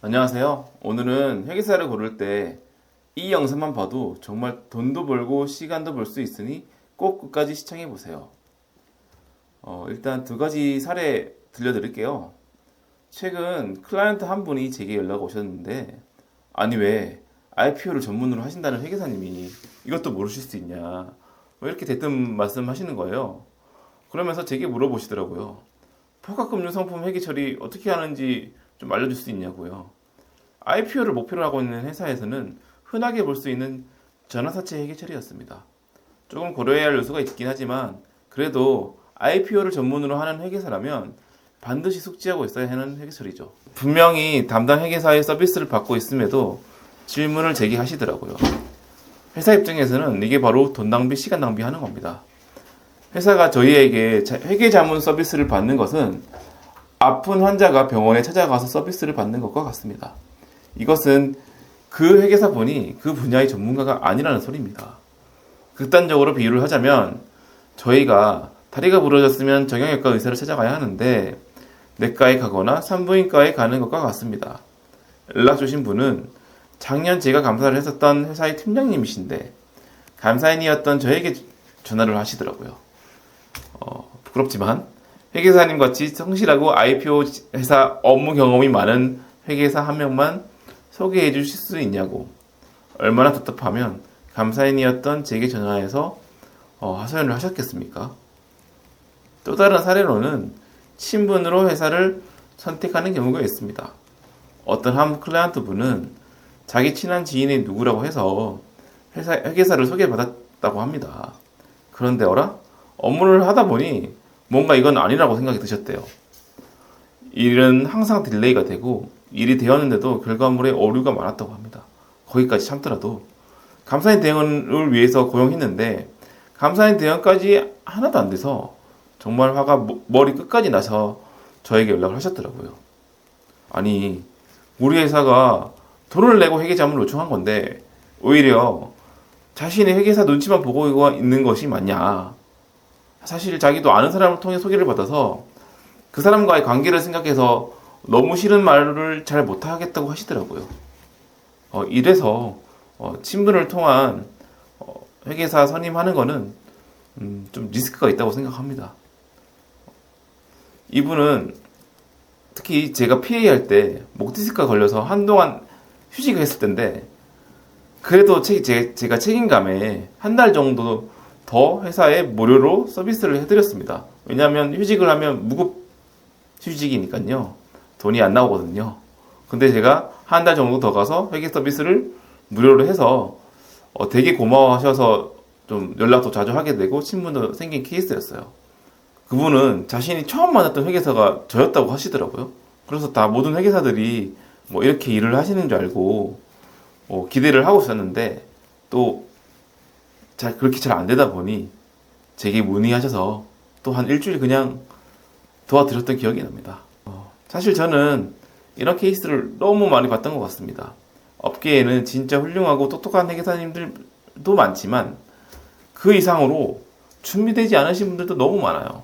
안녕하세요. 오늘은 회계사를 고를 때 이 영상만 봐도 정말 돈도 벌고 시간도 벌 수 있으니 꼭 끝까지 시청해 보세요. 일단 두 가지 사례 들려드릴게요. 최근 클라이언트 한 분이 제게 연락 오셨는데, 아니 왜 IPO를 전문으로 하신다는 회계사님이 이것도 모르실 수 있냐, 왜 이렇게 대뜸 말씀하시는 거예요. 그러면서 제게 물어보시더라고요. 포괄금융 상품 회계 처리 어떻게 하는지 좀 알려줄 수 있냐고요. IPO를 목표로 하고 있는 회사에서는 흔하게 볼 수 있는 전환사채 회계 처리였습니다. 조금 고려해야 할 요소가 있긴 하지만 그래도 IPO를 전문으로 하는 회계사라면 반드시 숙지하고 있어야 하는 회계 처리죠. 분명히 담당 회계사의 서비스를 받고 있음에도 질문을 제기하시더라고요. 회사 입장에서는 이게 바로 돈 낭비, 시간 낭비하는 겁니다. 회사가 저희에게 회계 자문 서비스를 받는 것은 아픈 환자가 병원에 찾아가서 서비스를 받는 것과 같습니다. 이것은 그 회계사분이 그 분야의 전문가가 아니라는 소리입니다. 극단적으로 비유를 하자면 저희가 다리가 부러졌으면 정형외과 의사를 찾아가야 하는데 내과에 가거나 산부인과에 가는 것과 같습니다. 연락 주신 분은 작년 제가 감사를 했었던 회사의 팀장님이신데 감사인이었던 저에게 전화를 하시더라고요. 부끄럽지만 회계사님 같이 성실하고 IPO 회사 업무 경험이 많은 회계사 한 명만 소개해 주실 수 있냐고. 얼마나 답답하면 감사인이었던 제게 전화해서 하소연을 하셨겠습니까? 또 다른 사례로는 친분으로 회사를 선택하는 경우가 있습니다. 어떤 한 클라이언트 분은 자기 친한 지인의 누구라고 해서 회계사를 소개받았다고 합니다. 그런데 업무를 하다 보니 뭔가 이건 아니라고 생각이 드셨대요. 일은 항상 딜레이가 되고 일이 되었는데도 결과물에 오류가 많았다고 합니다. 거기까지 참더라도 감사인 대응을 위해서 고용했는데 감사인 대응까지 하나도 안 돼서 정말 화가 머리 끝까지 나서 저에게 연락을 하셨더라고요. 아니, 우리 회사가 돈을 내고 회계 자문을 요청한 건데 오히려 자신의 회계사 눈치만 보고 있는 것이 맞냐. 사실 자기도 아는 사람을 통해 소개를 받아서 그 사람과의 관계를 생각해서 너무 싫은 말을 잘 못하겠다고 하시더라고요. 이래서 친분을 통한 회계사 선임하는 거는 좀 리스크가 있다고 생각합니다. 이분은 특히 제가 PA 할 때 목 디스크가 걸려서 한동안 휴직을 했을 텐데 그래도 제가 책임감에 한 달 정도 더 회사에 무료로 서비스를 해드렸습니다. 왜냐하면 휴직을 하면 무급 휴직이니까요. 돈이 안 나오거든요. 근데 제가 한 달 정도 더 가서 회계 서비스를 무료로 해서 되게 고마워하셔서 좀 연락도 자주 하게 되고 친분도 생긴 케이스였어요. 그분은 자신이 처음 만났던 회계사가 저였다고 하시더라고요. 그래서 다 모든 회계사들이 뭐 이렇게 일을 하시는 줄 알고 기대를 하고 있었는데 또 그렇게 잘 안 되다 보니 제게 문의하셔서 또 한 일주일 그냥 도와드렸던 기억이 납니다. 사실 저는 이런 케이스를 너무 많이 봤던 것 같습니다. 업계에는 진짜 훌륭하고 똑똑한 회계사님들도 많지만 그 이상으로 준비되지 않으신 분들도 너무 많아요.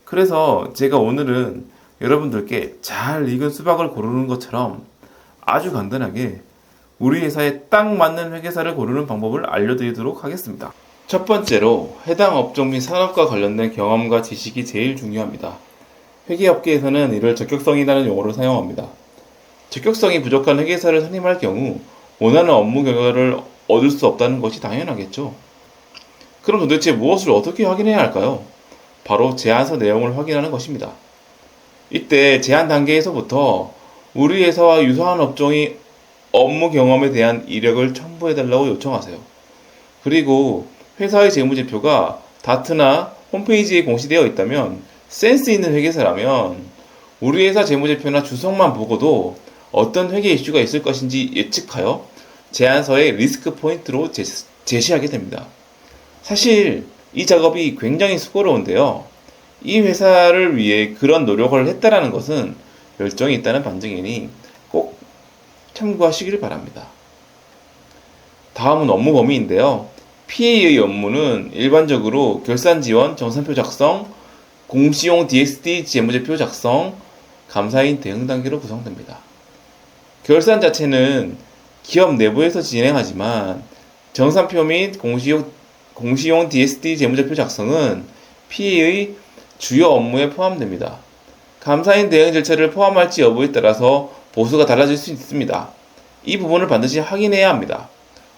그래서 제가 오늘은 여러분들께 잘 익은 수박을 고르는 것처럼 아주 간단하게 우리 회사에 딱 맞는 회계사를 고르는 방법을 알려드리도록 하겠습니다. 첫 번째로 해당 업종 및 산업과 관련된 경험과 지식이 제일 중요합니다. 회계업계에서는 이를 적격성이라는 용어를 사용합니다. 적격성이 부족한 회계사를 선임할 경우 원하는 업무 결과를 얻을 수 없다는 것이 당연하겠죠. 그럼 도대체 무엇을 어떻게 확인해야 할까요? 바로 제안서 내용을 확인하는 것입니다. 이때 제안 단계에서부터 우리 회사와 유사한 업종의 업무 경험에 대한 이력을 첨부해달라고 요청하세요. 그리고 회사의 재무제표가 다트나 홈페이지에 공시되어 있다면 센스 있는 회계사라면 우리 회사 재무제표나 주석만 보고도 어떤 회계 이슈가 있을 것인지 예측하여 제안서에 리스크 포인트로 제시하게 됩니다. 사실 이 작업이 굉장히 수고로운데요. 이 회사를 위해 그런 노력을 했다라는 것은 열정이 있다는 반증이니 꼭 참고하시길 바랍니다. 다음은 업무 범위인데요. PA의 업무는 일반적으로 결산 지원, 정산표 작성, 공시용 DXD 재무제표 작성, 감사인 대응 단계로 구성됩니다. 결산 자체는 기업 내부에서 진행하지만 정산표 및 공시용 DST 재무제표 작성은 PE의 주요 업무에 포함됩니다. 감사인 대응 절차를 포함할지 여부에 따라서 보수가 달라질 수 있습니다. 이 부분을 반드시 확인해야 합니다.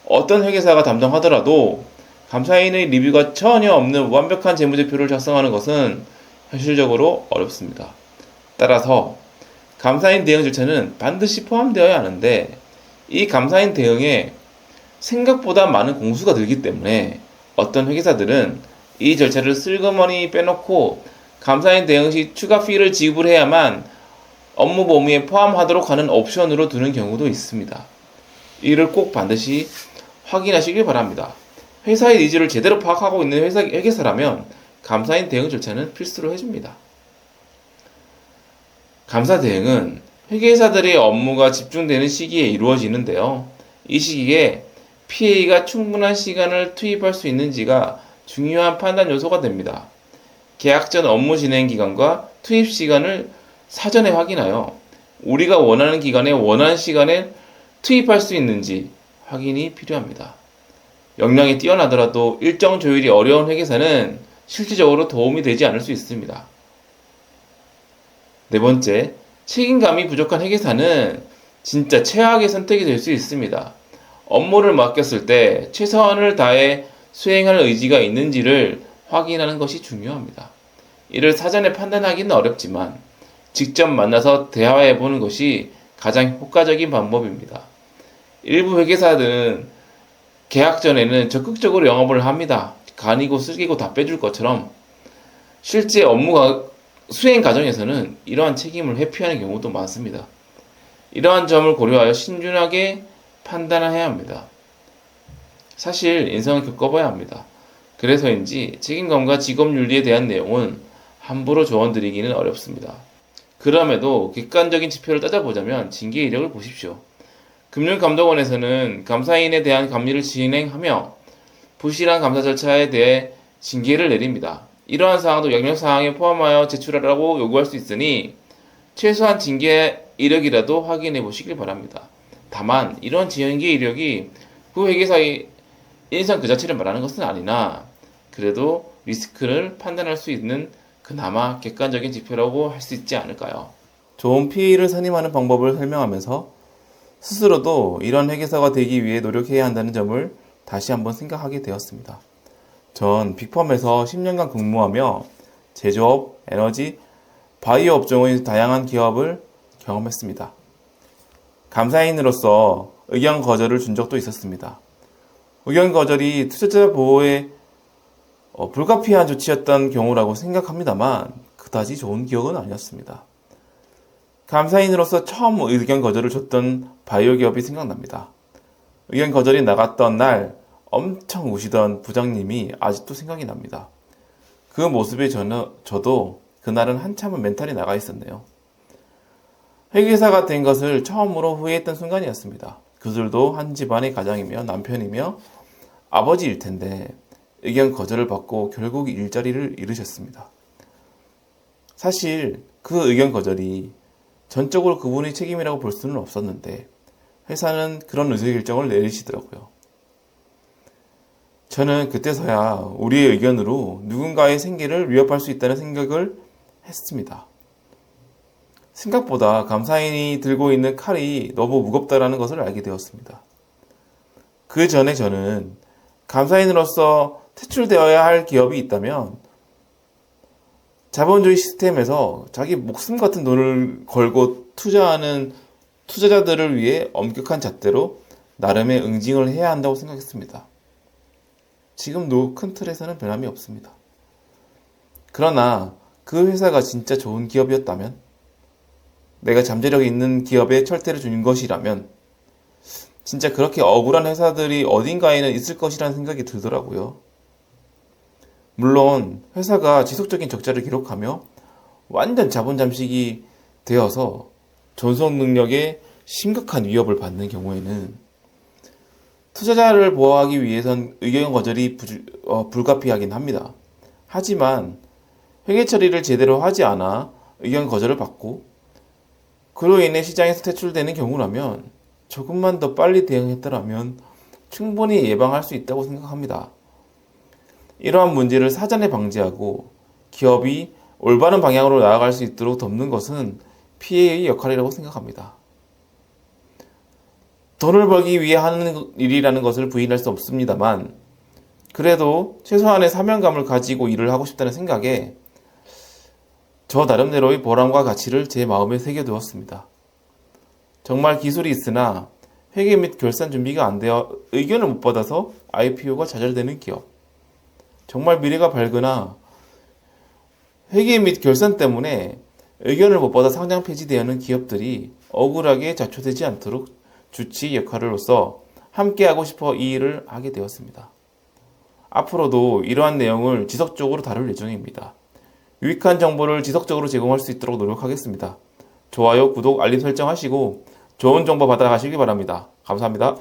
어떤 회계사가 담당하더라도 감사인의 리뷰가 전혀 없는 완벽한 재무제표를 작성하는 것은 현실적으로 어렵습니다. 따라서 감사인 대응 절차는 반드시 포함되어야 하는데 이 감사인 대응에 생각보다 많은 공수가 들기 때문에 어떤 회계사들은 이 절차를 슬그머니 빼놓고 감사인 대응 시 추가 피를 지불해야만 업무 범위에 포함하도록 하는 옵션으로 두는 경우도 있습니다. 이를 꼭 반드시 확인하시길 바랍니다. 회사의 니즈를 제대로 파악하고 있는 회계사라면 감사인 대응 절차는 필수로 해줍니다. 감사 대응은 회계사들의 업무가 집중되는 시기에 이루어지는데요. 이 시기에 PA가 충분한 시간을 투입할 수 있는지가 중요한 판단 요소가 됩니다. 계약 전 업무 진행 기간과 투입 시간을 사전에 확인하여 우리가 원하는 기간에 원하는 시간에 투입할 수 있는지 확인이 필요합니다. 역량이 뛰어나더라도 일정 조율이 어려운 회계사는 실질적으로 도움이 되지 않을 수 있습니다. 네 번째, 책임감이 부족한 회계사는 진짜 최악의 선택이 될 수 있습니다. 업무를 맡겼을 때 최선을 다해 수행할 의지가 있는지를 확인하는 것이 중요합니다. 이를 사전에 판단하기는 어렵지만 직접 만나서 대화해보는 것이 가장 효과적인 방법입니다. 일부 회계사들은 계약 전에는 적극적으로 영업을 합니다. 간이고 쓸기고 다 빼줄 것처럼 실제 업무 수행 과정에서는 이러한 책임을 회피하는 경우도 많습니다. 이러한 점을 고려하여 신중하게 판단을 해야 합니다. 사실 인생을 겪어봐야 합니다. 그래서인지 책임감과 직업윤리에 대한 내용은 함부로 조언드리기는 어렵습니다. 그럼에도 객관적인 지표를 따져보자면 징계 이력을 보십시오. 금융감독원에서는 감사인에 대한 감리를 진행하며 부실한 감사 절차에 대해 징계를 내립니다. 이러한 사항도 영역사항에 포함하여 제출하라고 요구할 수 있으니 최소한 징계 이력이라도 확인해 보시길 바랍니다. 다만 이런 징계 이력이 그 회계사의 인상 그 자체를 말하는 것은 아니나 그래도 리스크를 판단할 수 있는 그나마 객관적인 지표라고 할 수 있지 않을까요? 좋은 PA를 선임하는 방법을 설명하면서 스스로도 이런 회계사가 되기 위해 노력해야 한다는 점을 다시 한번 생각하게 되었습니다. 전 빅펌에서 10년간 근무하며 제조업, 에너지, 바이오 업종의 다양한 기업을 경험했습니다. 감사인으로서 의견 거절을 준 적도 있었습니다. 의견 거절이 투자자 보호에 불가피한 조치였던 경우라고 생각합니다만 그다지 좋은 기억은 아니었습니다. 감사인으로서 처음 의견 거절을 줬던 바이오 기업이 생각납니다. 의견 거절이 나갔던 날 엄청 우시던 부장님이 아직도 생각이 납니다. 그 모습에 저도 그날은 한참은 멘탈이 나가 있었네요. 회계사가 된 것을 처음으로 후회했던 순간이었습니다. 그들도 한 집안의 가장이며 남편이며 아버지일 텐데 의견 거절을 받고 결국 일자리를 잃으셨습니다. 사실 그 의견 거절이 전적으로 그분의 책임이라고 볼 수는 없었는데 회사는 그런 의사결정을 내리시더라고요. 저는 그때서야 우리의 의견으로 누군가의 생계를 위협할 수 있다는 생각을 했습니다. 생각보다 감사인이 들고 있는 칼이 너무 무겁다는 것을 알게 되었습니다. 그 전에 저는 감사인으로서 퇴출되어야 할 기업이 있다면 자본주의 시스템에서 자기 목숨 같은 돈을 걸고 투자하는 투자자들을 위해 엄격한 잣대로 나름의 응징을 해야 한다고 생각했습니다. 지금도 큰 틀에서는 변함이 없습니다. 그러나 그 회사가 진짜 좋은 기업이었다면, 내가 잠재력이 있는 기업에 철퇴를 준 것이라면 진짜 그렇게 억울한 회사들이 어딘가에는 있을 것이라는 생각이 들더라고요. 물론 회사가 지속적인 적자를 기록하며 완전 자본 잠식이 되어서 존속 능력에 심각한 위협을 받는 경우에는 투자자를 보호하기 위해선 의견 거절이 불가피하긴 합니다. 하지만 회계 처리를 제대로 하지 않아 의견 거절을 받고 그로 인해 시장에서 퇴출되는 경우라면 조금만 더 빨리 대응했더라면 충분히 예방할 수 있다고 생각합니다. 이러한 문제를 사전에 방지하고 기업이 올바른 방향으로 나아갈 수 있도록 돕는 것은 PA의 역할이라고 생각합니다. 돈을 벌기 위해 하는 일이라는 것을 부인할 수 없습니다만 그래도 최소한의 사명감을 가지고 일을 하고 싶다는 생각에 저 나름대로의 보람과 가치를 제 마음에 새겨두었습니다. 정말 기술이 있으나 회계 및 결산 준비가 안 되어 의견을 못 받아서 IPO가 좌절되는 기업, 정말 미래가 밝으나 회계 및 결산 때문에 의견을 못 받아 상장 폐지되는 기업들이 억울하게 자초되지 않도록 주치 역할로서 함께하고 싶어 이 일을 하게 되었습니다. 앞으로도 이러한 내용을 지속적으로 다룰 예정입니다. 유익한 정보를 지속적으로 제공할 수 있도록 노력하겠습니다. 좋아요, 구독, 알림 설정하시고 좋은 정보 받아가시기 바랍니다. 감사합니다.